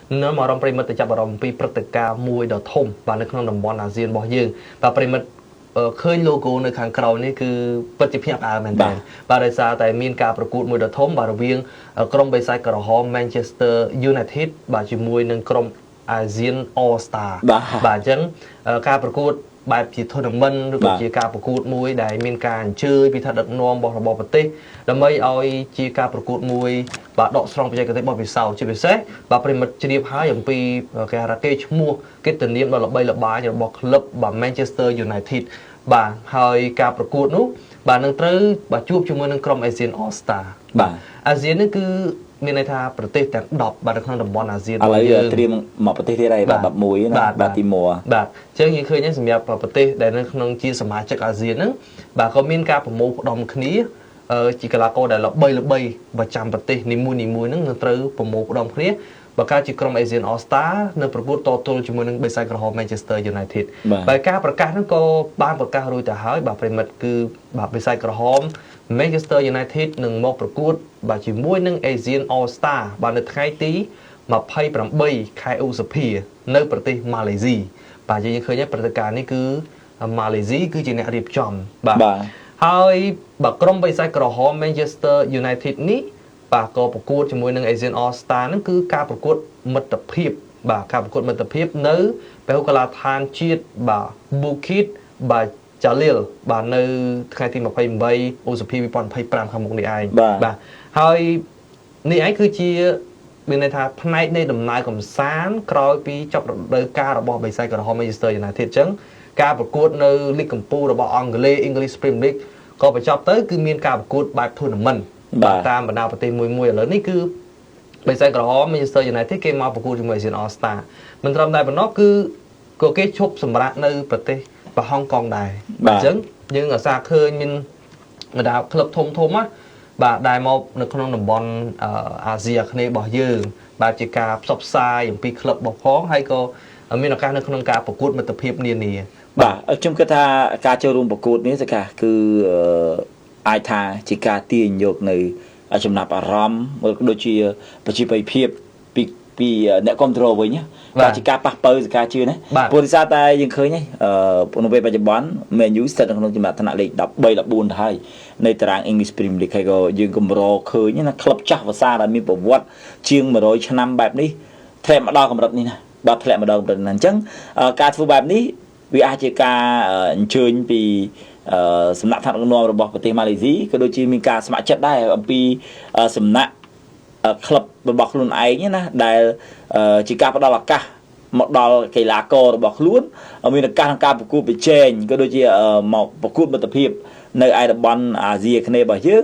nó mà rong primitive chập rong pi practica mùi đỏ thôm và nó không đồng bọn ASEAN bỏ dương và primitive khơi logoในខាងក្រោយនេះគឺពិតជាភ្ញាក់ផ្អើលមែនទែនបាទដោយសារតែមានការប្រកួតមួយដ៏ធំបាទរវាងក្រុមបេសាយក្រហម Manchester United បាទជាមួយនឹងក្រុម ASEAN All Star បាទអញ្ចឹងការប្រកួតបែបជា tournament ឬក៏ជាការប្រកួតមួយដែលមានការអញ្ជើញពីថាដឹកនាំរបស់ប្រទេសដើម្បីឲ្យជាការប្រកួតមួយបាទដកស្រង់បច្ចេកទេសរបស់ពិសោធន៍ជាពិសេសបាទប្រិមិត្តជ្រាបហើយអំពីគេហៅថាគេឈ្មោះកិត្តិនាមដ៏ល្បីល្បាញរបស់ក្លឹបបាទ Manchester United បាទហើយការប្រកួតនោះបាទនឹងត្រូវបាទជួបជាមួយនឹងក្រុម ASEAN All Star បាទ ASEAN នេះគឺមានន័យថាប្រទេសទាំង10បាទនៅក្នុងតំបន់ ASEAN ឥឡូវត្រៀមមកប្រទេសទៀតហើយបាទ11ណាបាទទី1បាទអញ្ចឹងយើងឃើញហ្នឹងសម្រាប់ប្រទេសដែលនៅក្នុងជាសមាជិក ASEAN ហ្នឹងបាទក៏មានការប្រមូលផ្ដុំគ្នាជាកីឡាករដែលល្បីប្រចាំប្រទេសនីមួយហ្នឹងនឹងត្រូវប្រមូលផ្ដុំគ្នាបើកើតជាក្រុម ASEAN All Star នៅប្រកួតតទល់ជាមួយនឹងបេសាយក្រហម Manchester United ហើយការប្រកាសហ្នឹងក៏បានប្រកាសរួចទៅហើយបាទប្រិមិត្តគឺបាទបេសាយក្រហម Manchester United នឹងមកប្រកួតបាទជាមួយនឹង ASEAN All Star បាទនៅថ្ងៃទី28ខែឧសភានៅប្រទេសម៉ាឡេស៊ីបាទយើងឃើញព្រឹត្តិការណ៍នេះគឺម៉ាឡេស៊ីគឺជាអ្នករៀបចំបាទហើយបាទក្រុមបេសាយក្រហម Manchester United នេះបាទក៏ប្រកួតជាមួយនឹង ASEAN All Star ហ្នឹងគឺការប្រកួតមិត្តភាពបាទការប្រកួតមិត្តភាពនៅពហុកីឡដ្ឋានជាតិបាទ Bukit បាទJalil បាទនៅថ្ងៃទី28ឧសភា2025ខាងមុខនេះឯងបាទហើយនេះឯងគឺជាមានន័យថាផ្នែកនៃដំណើរកំសាន្តក្រោយពីចប់រដូវកាលរបស់បេសាយក្រហម Manchester United អញ្ចឹងការប្រកួតនៅលីកកម្ពុជារបស់អង់គ្លេស English Premier League ក៏បញ្ចប់ទៅគឺមានការប្រកួតបែប tournament បាទតាមបណ្ដាប្រទេសមួយឥឡូវនេះគឺបេសាយក្រហម Manchester United គេមកប្រកួតជាមួយ ASEAN All Star មិនត្រឹមតែប៉ុណ្ណោះគឺក៏គេឈប់សម្រាប់នៅប្រទេសហុងកុងដែរអញ្ចឹងយើងអាសាឃើញមានបណ្ដាក្លឹបធំណាបាទដែលមកនៅក្នុងតំបន់អាស៊ីអាគ្នេយ៍របស់យើងបាទជាការផ្សព្វផ្សាយអំពីក្លឹបរបស់ផងហើយក៏មានឱកាសនៅក្នុងការប្រកួតមិត្តភាពនានាបាទខ្ញុំគិតថាការចូលរួមប្រកួតនេះសកាគឺអាចថាជាការទាញយកនៅចំណាប់អារម្មណ៍ដូចជាប្រជាប្រិយភាពពីអ្នកគ្រប់គ្រងវិញបាទជាការប៉ះប៉ូវសកាជឿណាព្រោះដោយសារតែយើងឃើញនៅពេលបច្ចុប្បន្ន Man U ស្ថិតនៅក្នុងចំណាត់ថ្នាក់លេខ13 14ទៅហើយនៅតារាង English Premier League ហើយក៏យើងកម្រឃើញណាក្លឹបចាស់ភាសាដែលមានប្រវត្តិជាង100ឆ្នាំបែបនេះធ្លាក់មកដល់កម្រិតនេះណាបាទធ្លាក់មកដល់កម្រិតណាអញ្ចឹងការធ្វើបែបនេះវាអាចជាការអញ្ជើញពីសំណាក់ថ្នាក់ដឹកនាំរបស់ប្រទេសម៉ាឡេស៊ីក៏ដូចជាមានការស្ម័គ្រចិត្តដែរអំពីសំណាក់ក្លឹបរបស់ខ្លួនឯងណាដែលជាការផ្ដល់ឱកាសមកដល់កីឡាកររបស់ខ្លួនមានឱកាសក្នុងការប្រកួតប្រជែងក៏ដូចជាមកប្រកួតមិត្តភាពនៅឯតំបន់អាស៊ីអាគ្នេយ៍របស់យើង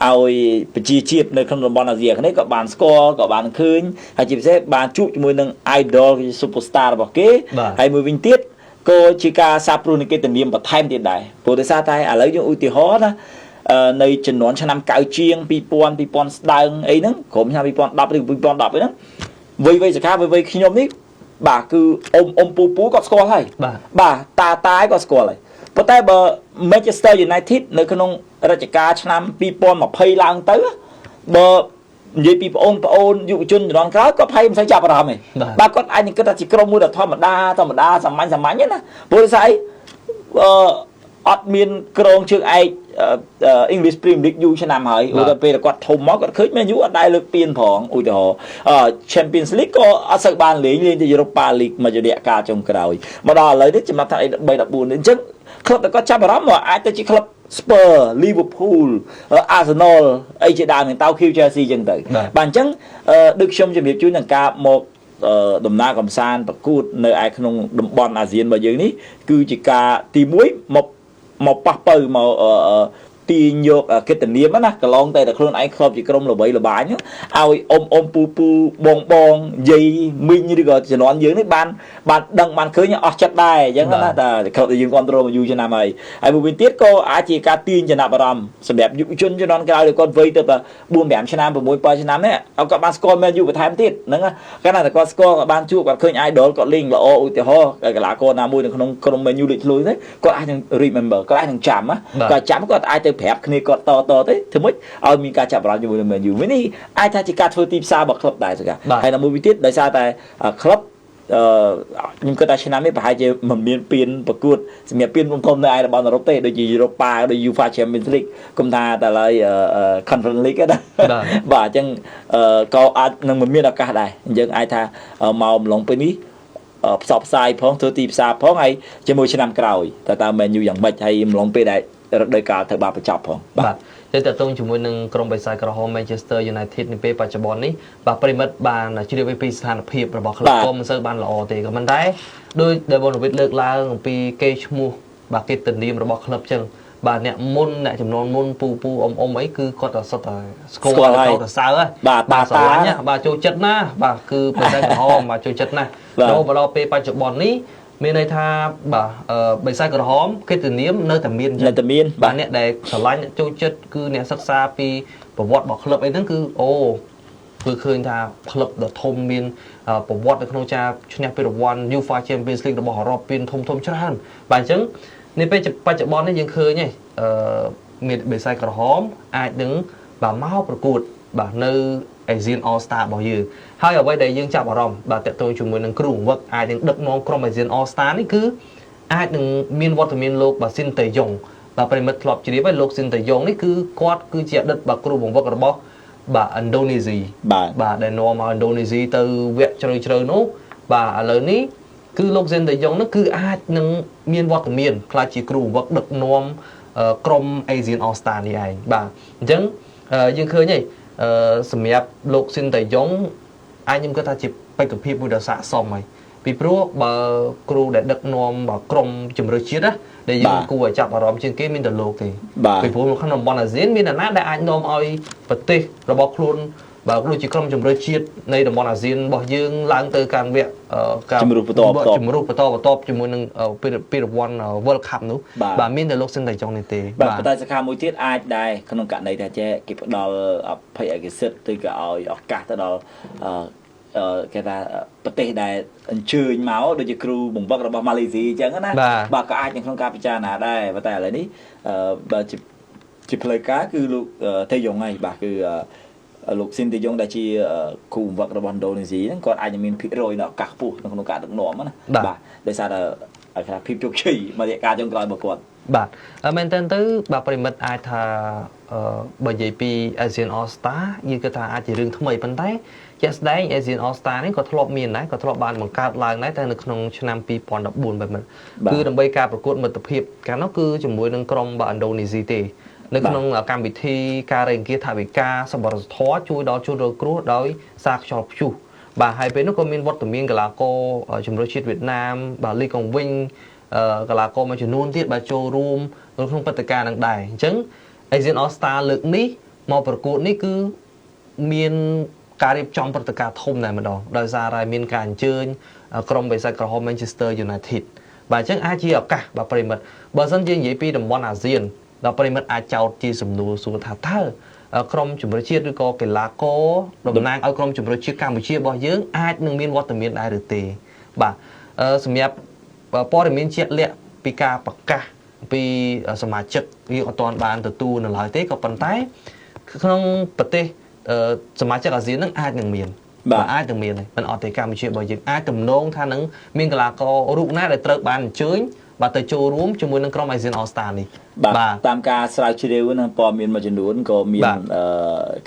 ឲ្យប្រជាជាតិនៅក្នុងតំបន់អាស៊ីអាគ្នេយ៍ក៏បានស្គាល់ក៏បានឃើញហើយជាពិសេសបានជួបជាមួយនឹង idol superstar របស់គេហើយមួយវិញទៀតក៏ជាការសាបព្រោះនៃកិត្តិនាមបន្ថែមទៀតដែរព្រោះដោយសារតែឥឡូវយើងឧទាហរណ៍ណានៅចំនួនឆ្នាំ90ជាង2000ស្ដើងអីហ្នឹងក្រុមឆ្នាំ2010ឬ2010អីហ្នឹងវ័យសកាវ័យខ្ញុំនេះបាទគឺអ៊ំពូគាត់ស្គាល់ហើយបាទតាគាត់ស្គាល់ហើយប៉ុន្តែបើ Manchester United នៅក្នុងរជ្ជកាលឆ្នាំ2020ឡើងទៅបើនិយាយពីបងប្អូនយុវជនជំនាន់ក្រោយគាត់ភ័យមិនសូវចាប់អារម្មណ៍ទេបាទគាត់អាចនឹងគិតថាជាក្រុមមួយដ៏ធម្មតាសាមញ្ញណាព្រោះស្អីអត់មានក្រងជើងឯកEnglish Premier League យូរឆ្នាំហើយឧទាហរណ៍ពេលគាត់ធំមកគាត់ឃើញមែនយូរអត់ដែលលើកពានផងឧទាហរណ៍ Champions League ក៏អត់សូវបានលេងទៅ Europa League មួយរយៈកាលចុងក្រោយមកដល់ឥឡូវនេះចំណាត់ថ្នាក់13 14អញ្ចឹងក្លឹបដែលគាត់ចាប់អារម្មណ៍អាចទៅជាក្លឹប Spurs Liverpool Arsenal អីជាដើមនឹង Tokyo Chelsea អញ្ចឹងទៅបាទអញ្ចឹងដូចខ្ញុំជំរាបជូននឹងការមកដំណើរកំសាន្តប្រកួតនៅឯក្នុងតំបន់អាស៊ានរបស់យើងនេះគឺជាការទី1មកប៉ះប៉ូវមកទាញយកកិត្តិនាមណាកន្លងតែខ្លួនឯងខ្លាប់ជាក្រុមល្បីល្បាញឲ្យអ៊ំពូបងយាយមីងឬក៏ជំនាន់យើងនេះបានដឹងបានឃើញអស់ចិត្តដែរអញ្ចឹងណាតែក្លឹបដែលយើងគ្រប់គ្រងមកយូរឆ្នាំហើយមួយវិញទៀតក៏អាចជាការទាញចំណាប់អារម្មណ៍សម្រាប់យុវជនជំនាន់ក្រោយដែលគាត់វ័យទៅ4 5ឆ្នាំ6 7ឆ្នាំនេះគាត់បានស្គាល់មែនយូរបន្ថែមទៀតហ្នឹងកាលណាតែគាត់ស្គាល់គាត់បានជួបគាត់ឃើញ idol គាត់លេងល្អឧទាហរណ៍កីឡាករណាមួយនៅក្នុងក្រុម Man U លេចធ្លោទេគាត់អាចនឹង remember គាត់អាចនឹងចាំគាត់អាចទៅ ប្រាប់គ្នាគាត់តទេធ្វើម៉េចឲ្យមានការចាប់អារម្មណ៍ជាមួយនឹង Man U នេះអាចថាជាការធ្វើទីផ្សាររបស់ក្លឹបដែរសកាហើយនៅមួយវិញទៀតដោយសារតែក្លឹបខ្ញុំគិតថាឆ្នាំនេះប្រហែលជាមិនមានពានប្រកួតសម្រាប់ពានធំៗនៅឯតំបន់អឺរ៉ុបទេដូចជា Europa ដូច UEFA Champions League គុំថាតែឡើយ Conference League ណាបាទអញ្ចឹងក៏អាចនឹងមិនមានឱកាសដែរអញ្ចឹងអាចថាមកម្លងពេលនេះផ្សព្វផ្សាយផងធ្វើទីផ្សារផងហើយជាមួយឆ្នាំក្រោយតើតើ Man U យ៉ាងម៉េចហើយម្លងពេលដែលរដូវកាលត្រូវបានបញ្ចប់ផងបាទតែតើតងជាមួយនឹងក្រុមបិសាចក្រហម Manchester United នាពេលបច្ចុប្បន្ននេះបាទប្រិមិត្តបានជ្រាបពីស្ថានភាពរបស់ក្លឹបក៏មិនសូវបានល្អទេក៏ប៉ុន្តែដោយដែលបងវិទ្យលើកឡើងអំពីគេឈ្មោះបាទគេទនាមរបស់ក្លឹបចឹងបាទអ្នកមុនអ្នកចំនួនមុនពូអ៊ំអីគឺគាត់តែសុទ្ធតែស្គាល់ហើយទៅសើហើយបាទស្រឡាញ់បាទចូលចិត្តណាបាទគឺបិសាចក្រហមបាទចូលចិត្តណាស់ដល់មកដល់ពេលបច្ចុប្បន្ននេះមានន័យថាបាទបិសាចក្រហមគេទនាមនៅតែមានបាទអ្នកដែលស្រឡាញ់ចូលចិត្តគឺអ្នកសិក្សាពីប្រវត្តិរបស់ក្លឹបអីហ្នឹងគឺគឺឃើញថាក្លឹបដ៏ធំមានប្រវត្តិនៅក្នុងការឈ្នះពានរង្វាន់ UEFA Champions League របស់អឺរ៉ុបពានធំច្រើនបាទអញ្ចឹងនេះពេលបច្ចុប្បន្ននេះយើងឃើញហើយមានបិសាចក្រហមអាចនឹងបាទមកប្រកួតបាទនៅ Asian All Star របស់យើងហើយអ្វីដែលយើងចាប់អារម្មណ៍បាទតើតើជាមួយនឹងគ្រូបង្វឹកអាចនឹងដឹកនាំក្រុម Asian All Star នេះគឺអាចនឹងមានវត្តមានលោកបាទស៊ីនតេយ៉ុងបាទប្រិមិត្តធ្លាប់ជ្រាបហើយលោកស៊ីនតេយ៉ុងនេះគឺគាត់គឺជាអតីតបាទគ្រូបង្វឹករបស់បាទឥណ្ឌូនេស៊ីបាទដែលនាំមកឥណ្ឌូនេស៊ីទៅវគ្គជ្រៅនោះបាទឥឡូវនេះគឺលោកស៊ីនតេយ៉ុងនោះគឺអាចនឹងមានវត្តមានខ្លាចជាគ្រូបង្វឹកដឹកនាំក្រុម Asian All Star នេះឯងបាទអញ្ចឹងយើងឃើញហើយសម្រាប់លោកស៊ីនតេយ៉ុងអាចខ្ញុំគិតថាជាបេក្ខភាពមួយដ៏ស័ក្តិសមហើយពីព្រោះបើគ្រូដែលដឹកនាំបើក្រុមជម្រើសជាតិណាដែលយើងគួរឲ្យចាប់អារម្មណ៍ជាងគេមានតែលោកទេពីព្រោះក្នុងតំបន់អាស៊ានមានអ្នកណាដែលអាចនាំឲ្យប្រទេសរបស់ខ្លួនបើដូចជាក្រុមជម្រើសជាតិនៃតំបន់អាស៊ានរបស់យើងឡើងទៅកាន់វគ្គការជំរុះបន្តជាមួយនឹងពានរង្វាន់ World Cup នោះបាទមានតែលោកស៊ីនតេយ៉ុងនេះទេបាទតែសកម្មមួយទៀតអាចដែរក្នុងករណីថាចេះគេផ្ដល់អភ័យឯកសិទ្ធិឬក៏ឲ្យឱកាសទៅដល់គេថាប្រទេសដែលអញ្ជើញមកដូចជាគ្រូបង្វឹករបស់ម៉ាឡេស៊ីអញ្ចឹងណាបាទក៏អាចក្នុងការពិចារណាដែរប៉ុន្តែឥឡូវនេះបើជាផ្លូវការគឺលោកតេយ៉ុងហើយបាទគឺលោកស៊ីនតេយ៉ុងដែលជាគ្រូបង្វឹករបស់ឥណ្ឌូនេស៊ីហ្នឹងគាត់អាចមានភាគរយនៅឱកាសខ្ពស់ក្នុងការដឹកនាំណាបាទដោយសារតែគេថាភាពជោគជ័យមករយៈកាលចុងក្រោយរបស់គាត់បាទមែនតើទៅបាទប្រិមិត្តអាចថាបើនិយាយពី Asian All Star យើងគិតថាអាចជារឿងថ្មីប៉ុន្តែជាក់ស្ដែង Asian All Star នេះក៏ធ្លាប់មានដែរក៏ធ្លាប់បានបង្កើតឡើងដែរតែនៅក្នុងឆ្នាំ2014បែបហ្នឹងគឺដើម្បីការប្រកួតមិត្តភាពកាលនោះគឺជាមួយនឹងក្រុមបាទឥណ្ឌូនេស៊ីទេនៅក្នុងកម្មវិធីការរែងគៀថវិកាសម្បត្តិធម៌ជួយដល់ជនរងគ្រោះដោយសារខ្យល់ព្យុះបាទហើយពេលនោះក៏មានវត្តមានកីឡាករជម្រើសជាតិវៀតណាមបាទលីកុងវិញកីឡាករមួយចំនួនទៀតបាទចូលរួមនៅក្នុងព្រឹត្តិការណ៍នឹងដែរអញ្ចឹង Asian All Star លើកនេះមកប្រកួតនេះគឺមានការរៀបចំព្រឹត្តិការណ៍ធំតែម្ដងដោយសារតែមានការអញ្ជើញក្រុមបិសាចក្រហម Manchester United បាទអញ្ចឹងអាចជាឱកាសបាទប្រិមិត្តបើសិនជានិយាយពីតំបន់អាស៊ានដល់ប្រិមិត្តអាចចោទជាសំណួរសួរថាតើក្រុមជម្រើសជាតិឬក៏កីឡាករតំណាងឲ្យក្រុមជម្រើសជាតិកម្ពុជារបស់យើងអាចនឹងមានវត្តមានដែរឬទេបាទសម្រាប់ព័ត៌មានជាក់លាក់ពីការប្រកាសពីសមាជិកយើងអត់ទាន់បានទទួលនៅឡើយទេក៏ប៉ុន្តែក្នុងប្រទេសសមាជិកអាស៊ាននឹងអាចនឹងមានបាទអាចនឹងមានមិនអត់ទេកម្ពុជារបស់យើងអាចទំនងថានឹងមានកីឡាកររូបណាដែលត្រូវបានអញ្ជើញបាទទៅចូលរួមជាមួយនឹងក្រុម Asian All Star នេះបាទតាមការស្រាវជ្រាវនឹងព័ត៌មានមួយចំនួនក៏មាន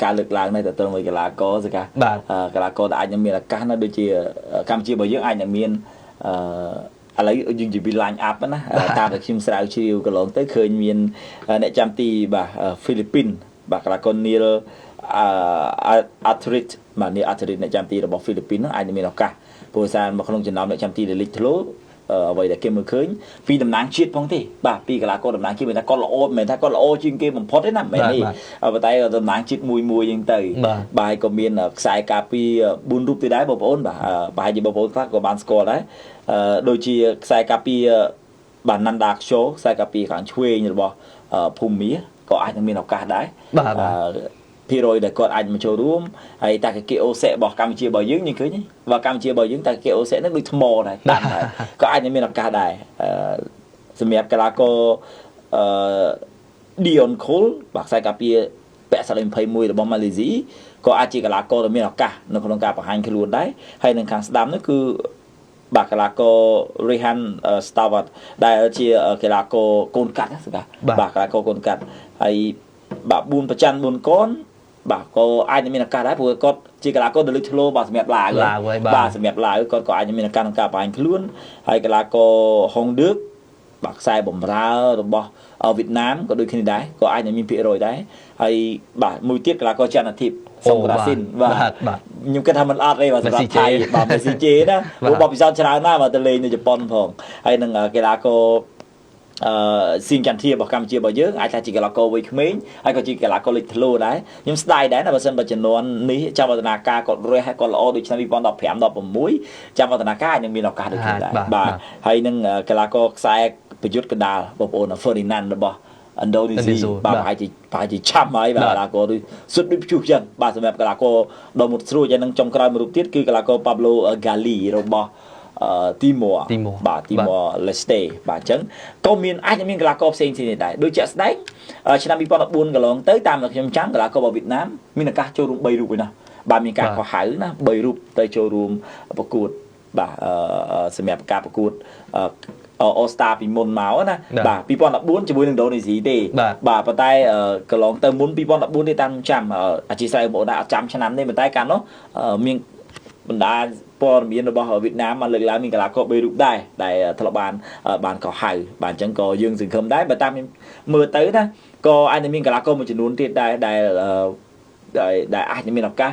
ការលើកឡើងដែរទៅទៅមួយកីឡាករសកាកីឡាករដែលអាចនឹងមានឱកាសណាដូចជាកម្ពុជារបស់យើងអាចនឹងមានឥឡូវយើងនិយាយពី line up ណាតាមដែលខ្ញុំស្រាវជ្រាវកន្លងទៅឃើញមានអ្នកចាំទីបាទហ្វីលីពីនបាទកីឡាករនីលអាត្រិតបាទនេះអាត្រិតអ្នកចាំទីរបស់ហ្វីលីពីនហ្នឹងអាចនឹងមានឱកាសព្រោះសារមកក្នុងចំណោមអ្នកចាំទីដែលលេចធ្លោអ្វីដែលគេមើលឃើញពីតំណាងជាតិផងទេបាទពីកីឡាករតំណាងជាតិមិនថាគាត់ល្អមិនថាគាត់ល្អជាងគេបំផុតទេណាមិននេះប៉ុន្តែតំណាងជាតិមួយអញ្ចឹងទៅបាទក៏មានខ្សែការពារ4រូបទៀតដែរបងប្អូនបាទប្រហែលជាបងប្អូនខ្លះក៏បានស្គាល់ដែរដូចជាខ្សែការពារបាទណាន់ដាខ្យូខ្សែការពារខាងឆ្វេងរបស់ភូមាក៏អាចនឹងមានឱកាសដែរភាគរយដែលគាត់អាចមកចូលរួមហើយតាកាគីអូសេរបស់កម្ពុជារបស់យើងឃើញបើកម្ពុជារបស់យើងតាកាគីអូសេហ្នឹងដូចថ្មដែរតាមដែរក៏អាចនឹងមានឱកាសដែរសម្រាប់កីឡាករ Dion Cole បាទខ្សែការពារពាក់សាលេ21របស់ម៉ាឡេស៊ីក៏អាចជាកីឡាករដែលមានឱកាសនៅក្នុងការបង្ហាញខ្លួនដែរហើយនឹងខាងស្ដាំនោះគឺបាទកីឡាករ Rehan Stewart ដែលជាកីឡាករកូនកាត់ណាស្កាបាទកីឡាករកូនកាត់ហើយបាទ4ប្រច័ណ្ឌ4កូនបាទក៏អាចនឹងមានឱកាសដែរព្រោះគាត់ជាកីឡាករដែលលេចធ្លោបាទសម្រាប់ឡាវបាទសម្រាប់ឡាវគាត់ក៏អាចនឹងមានឱកាសក្នុងការបង្ហាញខ្លួនហើយកីឡាករ Hong Duc បាទខ្សែបំរើរបស់វៀតណាមក៏ដូចគ្នាដែរក៏អាចនឹងមានភាគរយដែរហើយបាទមួយទៀតកីឡាករច័ន្ទធីបសុងរ៉ាស៊ីនបាទខ្ញុំគិតថាมันអត់ទេបាទសម្រាប់ថៃបាទមេស៊ីជេណាព្រោះបបពិសោធន៍ច្រើនណាស់បាទទៅលេងនៅជប៉ុនផងហើយនឹងកីឡាករស៊ីងចន្ទធារបស់កម្ពុជារបស់យើងអាចថាជាកីឡាករវ័យក្មេងហើយក៏ជាកីឡាករលេចធ្លោដែរខ្ញុំស្ដាយដែរណាបើសិនបើចំនួននេះចាំវឌ្ឍនាការគាត់រះហើយគាត់ល្អដូចឆ្នាំ2015 16ចាំវឌ្ឍនាការនឹងមានឱកាសដូចគ្នាដែរបាទហើយនឹងកីឡាករខ្សែប្រយុទ្ធកណ្ដាលបងប្អូន Ferdinand របស់ឥណ្ឌូនេស៊ីបាទប្រហែលជាឆាប់ហើយបាទកីឡាករនេះសុទ្ធដូចព្យុះចឹងបាទសម្រាប់កីឡាករដ៏មុតស្រួចហើយនឹងចុងក្រោយមួយរូបទៀតគឺកីឡាករ Pablo Gali របស់Timor បាទ Timor Leste បាទអញ្ចឹងក៏មានអាចមានកីឡាករផ្សេងៗដែរដូចជាក់ស្ដែងឆ្នាំ2014កន្លងទៅតាមដែលខ្ញុំចាំកីឡាកររបស់វៀតណាមមានឱកាសចូលរួម3រូបឯណាបាទមានការកោះហៅណា3រូបទៅចូលរួមប្រកួតបាទសម្រាប់ការប្រកួតAll Star ពីមុនមកណាបាទ2014ជាមួយនឹងឥណ្ឌូនេស៊ីទេបាទប៉ុន្តែកន្លងទៅមុន2014ទេតាមចាំអធិស្ឋានបងប្អូនដែរអត់ចាំឆ្នាំនេះប៉ុន្តែកាលនោះមានបណ្ដាព័ត៌មានរបស់វៀតណាមមកលើកឡើងមានកីឡាករ3រូបដែរដែលធ្លាប់បានកោះហៅបាទអញ្ចឹងក៏យើងសង្ឃឹមដែរបើតាមមើលទៅណាក៏អាចនឹងមានកីឡាករមួយចំនួនទៀតដែរដែលអាចនឹងមានឱកាស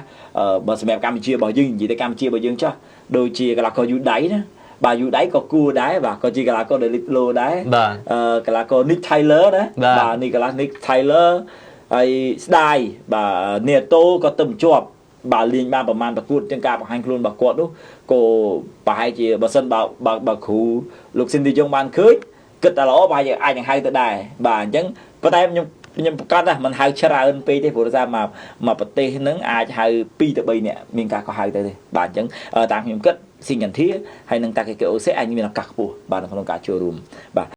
បើសម្រាប់កម្ពុជារបស់យើងនិយាយទៅកម្ពុជារបស់យើងចុះដូចជាកីឡាករយូដៃណាបាទយូដៃក៏គួរដែរបាទក៏ជាកីឡាករដែលលេចធ្លោដែរកីឡាករ Nick Taylor ណាបាទNick Taylor ហើយស្ដាយបាទ Neto ក៏ទៅបញ្ជាប់បាទលេងបានប្រហែលប្រកួតជាងការបង្ហាញខ្លួនរបស់គាត់នោះក៏ប្រហែលជាបើសិនបើគ្រូលោកស៊ីនឌីយ៉ុងបានឃើញគិតតែល្អប្រហែលជាអាចនឹងហៅទៅដែរបាទអញ្ចឹងប៉ុន្តែខ្ញុំប្រកាសថាមិនហៅច្រើនពេកទេព្រោះថាមកប្រទេសហ្នឹងអាចហៅ2ទៅ3នាក់មានការកោះហៅទៅទេបាទអញ្ចឹងតាមខ្ញុំគិតស៊ីងចន្ទធាហើយនឹងតាកេកេអូសេអាចមានឱកាសខ្ពស់បាទនៅក្នុងការចូលរួមបាទ